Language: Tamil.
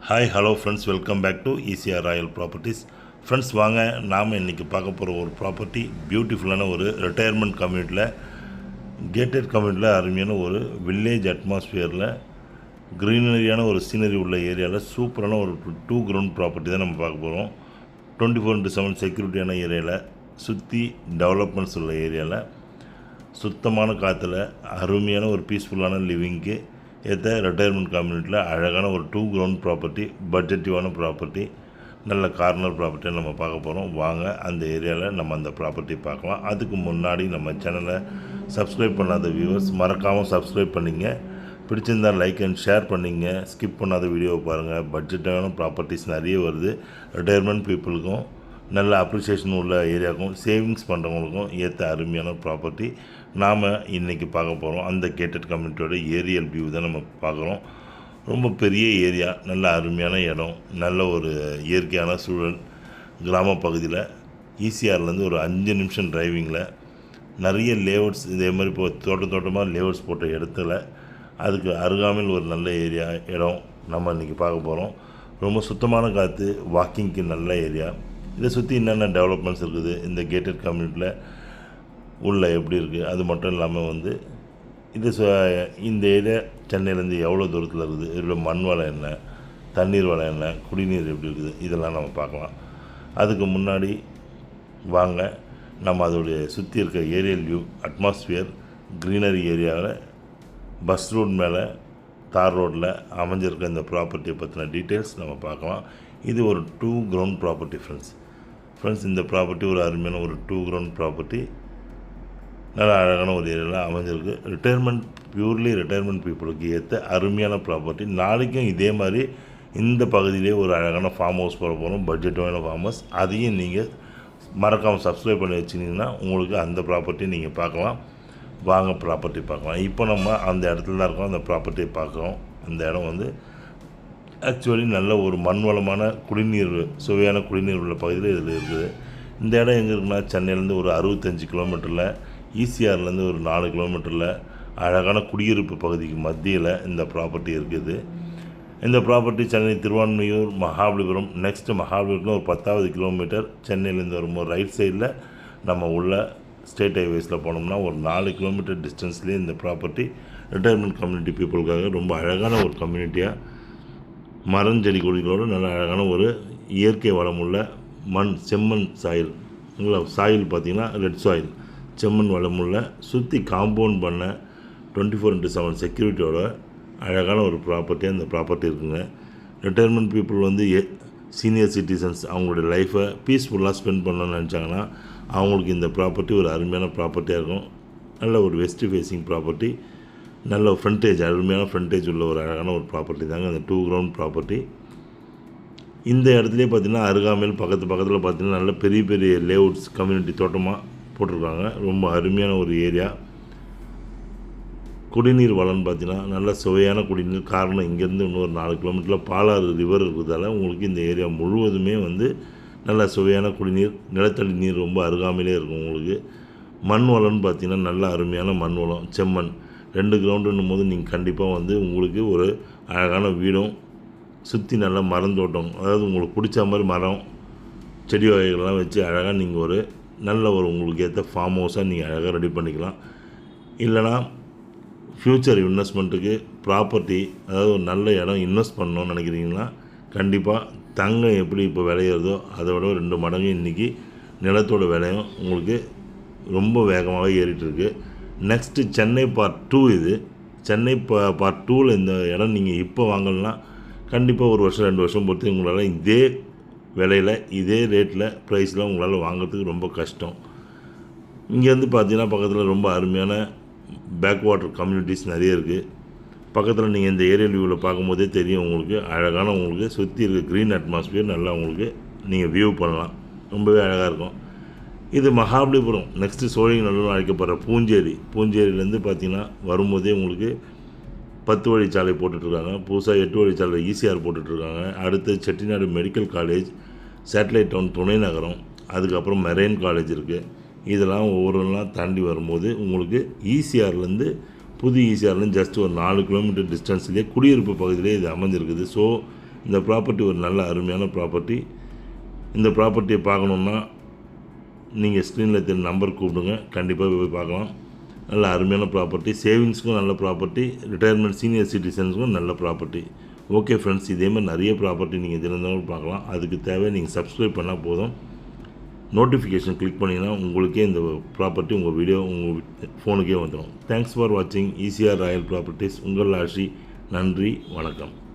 Hi hello friends, welcome back to ECR Royal Properties. Friends, வாங்க நாம் இன்றைக்கி பார்க்க போகிற ஒரு ப்ராப்பர்ட்டி பியூட்டிஃபுல்லான ஒரு ரிட்டையர்மெண்ட் கம்யூனிட்டியில், கேட்டட் கம்யூனிட்டியில் அருமையான ஒரு வில்லேஜ் அட்மாஸ்பியரில் க்ரீனரியான ஒரு சீனரி உள்ள ஏரியாவில் சூப்பரான ஒரு 2 கிரவுண்ட் ப்ராப்பர்ட்டி தான் நம்ம பார்க்க போகிறோம். 24/7 செக்யூரிட்டியான ஏரியாவில், சுற்றி டெவலப்மெண்ட்ஸ் உள்ள ஏரியாவில், சுத்தமான காற்றுல அருமையான ஒரு பீஸ்ஃபுல்லான லிவிங்க்கு ஏற்ற ரிட்டையர்மெண்ட் கம்யூனிட்டியில் அழகான ஒரு 2 கிரவுண்ட் ப்ராப்பர்ட்டி, பட்ஜெட்டிவான ப்ராப்பர்ட்டி, நல்ல கார்னர் ப்ராப்பர்ட்டியை நம்ம பார்க்க போகிறோம். வாங்க அந்த ஏரியாவில் நம்ம அந்த ப்ராப்பர்ட்டி பார்க்கலாம். அதுக்கு முன்னாடி நம்ம சேனலை சப்ஸ்கிரைப் பண்ணாத வியூவர்ஸ் மறக்காமல் சப்ஸ்கிரைப் பண்ணிங்க. பிடிச்சிருந்தால் லைக் அண்ட் ஷேர் பண்ணிங்க. ஸ்கிப் பண்ணாத வீடியோவை பாருங்கள். பட்ஜெட்டான ப்ராப்பர்ட்டிஸ் நிறைய வருது. ரிட்டையர்மெண்ட் பீப்புளுக்கும் நல்ல அப்ரிசியேஷன் உள்ள ஏரியாவுக்கும் சேவிங்ஸ் பண்ணுறவங்களுக்கும் ஏற்ற அருமையான ப்ராப்பர்ட்டி நாம் இன்றைக்கி பார்க்க போகிறோம். அந்த கேட்டட் கம்யூனிட்டியோட ஏரியல் வியூ தான் நம்ம பார்க்குறோம். ரொம்ப பெரிய ஏரியா, நல்ல அருமையான இடம், நல்ல ஒரு இயற்கையான சூழல். கிராம பகுதியில் ஈசிஆர்லேருந்து ஒரு 5 நிமிஷம் டிரைவிங்கில் நிறைய லேஅவுட்ஸ், இதே மாதிரி இப்போ தோட்டமாக லேஅவுட்ஸ் போட்ட இடத்துல அதுக்கு அருகாமையில் ஒரு நல்ல ஏரியா இடம் நம்ம இன்றைக்கி பார்க்க போகிறோம். ரொம்ப சுத்தமான காற்று, வாக்கிங்க்கு நல்ல ஏரியா. இதை சுற்றி என்னென்ன டெவலப்மெண்ட்ஸ் இருக்குது, இந்த கேட்டட் கம்யூனிட்டியில் உள்ள எப்படி இருக்குது, அது மட்டும் இல்லாமல் வந்து இது இந்த ஏரியா சென்னையிலேருந்து எவ்வளோ தூரத்தில் இருக்குது, இதில் மண் வளம் என்ன, தண்ணீர் வளம் என்ன, குடிநீர் எப்படி இருக்குது, இதெல்லாம் நம்ம பார்க்கலாம். அதுக்கு முன்னாடி வாங்க நம்ம அதோடைய சுற்றி இருக்க ஏரியல் வியூ, அட்மாஸ்பியர், க்ரீனரி ஏரியாவில் பஸ் ரோட் மேலே தார் ரோட்டில் அமைஞ்சிருக்க இந்த ப்ராப்பர்ட்டியை பற்றின டீட்டெயில்ஸ் நம்ம பார்க்கலாம். இது ஒரு 2 கிரவுண்ட் ப்ராப்பர்ட்டி ஃப்ரெண்ட்ஸ். இந்த ப்ராப்பர்ட்டி ஒரு அருமையான ஒரு 2 கிரவுண்ட் ப்ராப்பர்ட்டி, நல்ல அழகான ஒரு ஏரியாவில் அமைஞ்சிருக்கு. பியூர்லி ரிட்டையர்மெண்ட் பீப்புளுக்கு ஏற்ற அருமையான ப்ராப்பர்ட்டி. நாளைக்கும் இதே மாதிரி இந்த பகுதியிலே ஒரு அழகான ஃபார்ம் ஹவுஸ் போட போகிறோம், பட்ஜெட்டான ஃபார்ம் ஹவுஸ். அதையும் நீங்கள் மறக்காமல் சப்ஸ்கிரைப் பண்ணி வச்சிங்கன்னா உங்களுக்கு அந்த ப்ராப்பர்ட்டி நீங்கள் பார்க்கலாம். வாங்க ப்ராப்பர்ட்டி பார்க்கலாம். இப்போ நம்ம அந்த இடத்துல தான் இருக்கோம், அந்த ப்ராப்பர்ட்டியை பார்க்குறோம். அந்த இடம் வந்து ஆக்சுவலி நல்ல ஒரு மண் வளமான குடிநீர், சுவையான குடிநீர் உள்ள பகுதியில் இதில் இருக்குது. இந்த இடம் எங்கே இருக்குன்னா, சென்னையிலேருந்து ஒரு 65 கிலோமீட்டரில், ஈசிஆர்லேருந்து ஒரு 4 கிலோமீட்டரில் அழகான குடியிருப்பு பகுதிக்கு மத்தியில் இந்த ப்ராப்பர்ட்டி இருக்குது. இந்த ப்ராப்பர்ட்டி சென்னை திருவான்மையூர் மகாபலிபுரம், நெக்ஸ்ட்டு மகாபலிபுரம் ஒரு 10வது கிலோமீட்டர். சென்னையிலேருந்து வரும்போது ரைட் சைடில் நம்ம உள்ள ஸ்டேட் ஹைவேஸில் போனோம்னா ஒரு 4 கிலோமீட்டர் டிஸ்டன்ஸ்லேயே இந்த ப்ராப்பர்ட்டி ரிட்டையர்மெண்ட் கம்யூனிட்டி பீப்புளுக்காக ரொம்ப அழகான ஒரு கம்யூனிட்டியாக, மரம் செடி கொடிகளோடு நல்ல அழகான ஒரு இயற்கை வளமுள்ள மண், செம்மண் சாயில், சாயில் பார்த்திங்கன்னா ரெட் சாயில், செம்மண் வளமுள்ள, சுற்றி காம்பவுண்ட் பண்ண 24/7 செக்யூரிட்டியோட அழகான ஒரு ப்ராப்பர்ட்டியாக இந்த ப்ராப்பர்ட்டி இருக்குங்க. ரிட்டையர்மெண்ட் பீப்புள் வந்து சீனியர் சிட்டிசன்ஸ் அவங்களுடைய லைஃப்பை பீஸ்ஃபுல்லாக ஸ்பெண்ட் பண்ணணும்னு நினச்சாங்கன்னா அவங்களுக்கு இந்த ப்ராப்பர்ட்டி ஒரு அருமையான ப்ராப்பர்ட்டியாக இருக்கும். நல்ல ஒரு வெஸ்ட் ஃபேஸிங் ப்ராப்பர்ட்டி, நல்ல ஃப்ரண்டேஜ், அருமையான ஃப்ரண்டேஜ் உள்ள ஒரு அழகான ஒரு ப்ராப்பர்ட்டி தாங்க அந்த 2 கிரவுண்ட் ப்ராப்பர்ட்டி. இந்த இடத்துலேயே பார்த்திங்கன்னா அருகாமையில் பக்கத்தில் பார்த்திங்கன்னா நல்ல பெரிய பெரிய லேஅவுட்ஸ், கம்யூனிட்டி தோட்டமாக போட்டிருக்காங்க. ரொம்ப அருமையான ஒரு ஏரியா. குடிநீர் வளம்னு பார்த்திங்கன்னா நல்ல சுவையான குடிநீர். காரணம், இங்கேருந்து இன்னொரு 4 கிலோமீட்டரில் பாலாறு ரிவர் இருக்கிறதால உங்களுக்கு இந்த ஏரியா முழுவதுமே வந்து நல்ல சுவையான குடிநீர், நிலத்தடி நீர் ரொம்ப அருகாமையிலே இருக்கும் உங்களுக்கு. மண் வளம்னு பார்த்திங்கன்னா நல்ல அருமையான மண் வளம், செம்மண். 2 கிரவுண்டுன்னும் போது நீங்கள் கண்டிப்பாக வந்து உங்களுக்கு ஒரு அழகான வீடும், சுற்றி நல்ல மரந்தோட்டம், அதாவது உங்களுக்கு பிடிச்ச மாதிரி மரம் செடி வகைகள்லாம் வச்சு அழகாக நீங்கள் ஒரு நல்ல ஒரு உங்களுக்கு ஏற்ற ஃபார்ம் ஹவுஸாக நீங்கள் அழகாக ரெடி பண்ணிக்கலாம். இல்லைனா ஃப்யூச்சர் இன்வெஸ்ட்மெண்ட்டுக்கு ப்ராப்பர்ட்டி, அதாவது ஒரு நல்ல இடம் இன்வெஸ்ட் பண்ணணும்னு நினைக்கிறீங்கன்னா கண்டிப்பாக தங்கம் எப்படி இப்போ விளையிறதோ அதை விட 2 மடங்கு இன்றைக்கி நிலத்தோட விலையும் உங்களுக்கு ரொம்ப வேகமாக ஏறிட்டுருக்கு. நெக்ஸ்ட்டு சென்னை பார்ட் 2 இது. சென்னை பார்ட் 2ல் இந்த இடம் நீங்கள் இப்போ வாங்கலைன்னா கண்டிப்பாக 1 வருஷம் 2 வருஷம் பொறுத்து உங்களால் இதே விலையில், இதே ரேட்டில், ப்ரைஸில் உங்களால் வாங்கிறதுக்கு ரொம்ப கஷ்டம். இங்கேருந்து பார்த்தீங்கன்னா பக்கத்தில் ரொம்ப அருமையான பேக் வாட்டர் கம்யூனிட்டிஸ் நிறைய இருக்குது. பக்கத்தில் நீங்கள் இந்த ஏரியல் வியூவில் பார்க்கும்போதே தெரியும் உங்களுக்கு அழகான, உங்களுக்கு சுற்றி இருக்க க்ரீன் அட்மாஸ்பியர் நல்லா உங்களுக்கு நீங்கள் வியூ பண்ணலாம். ரொம்பவே அழகாக இருக்கும். இது மகாபலிபுரம், நெக்ஸ்ட்டு சோழிங்கநல்லூர் அழைக்கப்படுற பூஞ்சேரியிலேருந்து பார்த்திங்கன்னா வரும்போதே உங்களுக்கு 10 வழிச்சாலை போட்டுட்ருக்காங்க. புதுசாக 8 வழிச்சாலை ஈசிஆர் போட்டுட்ருக்காங்க. அடுத்து Chettinad medical college, satellite town துணை நகரம், அதுக்கப்புறம் மெரெயின் காலேஜ் இருக்குது. இதெல்லாம் ஒவ்வொருலாம் தாண்டி வரும்போது உங்களுக்கு புது ஈசிஆர்லேருந்து ஜஸ்ட் ஒரு 4 கிலோமீட்டர் டிஸ்டன்ஸ்லேயே குடியிருப்பு பகுதியிலே இது அமைஞ்சிருக்குது. ஸோ இந்த ப்ராப்பர்ட்டி ஒரு நல்ல அருமையான ப்ராப்பர்ட்டி. இந்த ப்ராப்பர்ட்டியை பார்க்கணுன்னா நீங்கள் ஸ்க்ரீனில் தெரிஞ்ச நம்பர் கூப்பிடுங்க, கண்டிப்பாக போய் பார்க்கலாம். நல்ல அருமையான ப்ராப்பர்ட்டி, சேவிங்ஸ்க்கும் நல்ல ப்ராப்பர்ட்டி, ரிட்டையர்மெண்ட் சீனியர் சிட்டிசன்ஸுக்கும் நல்ல ப்ராப்பர்ட்டி. ஓகே ஃப்ரெண்ட்ஸ், இதே மாதிரி நிறைய ப்ராப்பர்ட்டி நீங்கள் தினந்தோறும் பார்க்கலாம். அதுக்கு தேவை நீங்கள் சப்ஸ்கிரைப் பண்ணால் போதும். நோட்டிஃபிகேஷன் கிளிக் பண்ணிங்கன்னா உங்களுக்கே இந்த ப்ராப்பர்ட்டி உங்கள் வீடியோ உங்கள் ஃபோனுக்கே வந்துடும். தேங்க்ஸ் ஃபார் வாட்சிங் ECR ராயல் ப்ராப்பர்ட்டிஸ். உங்கள் ஆஷி. நன்றி, வணக்கம்.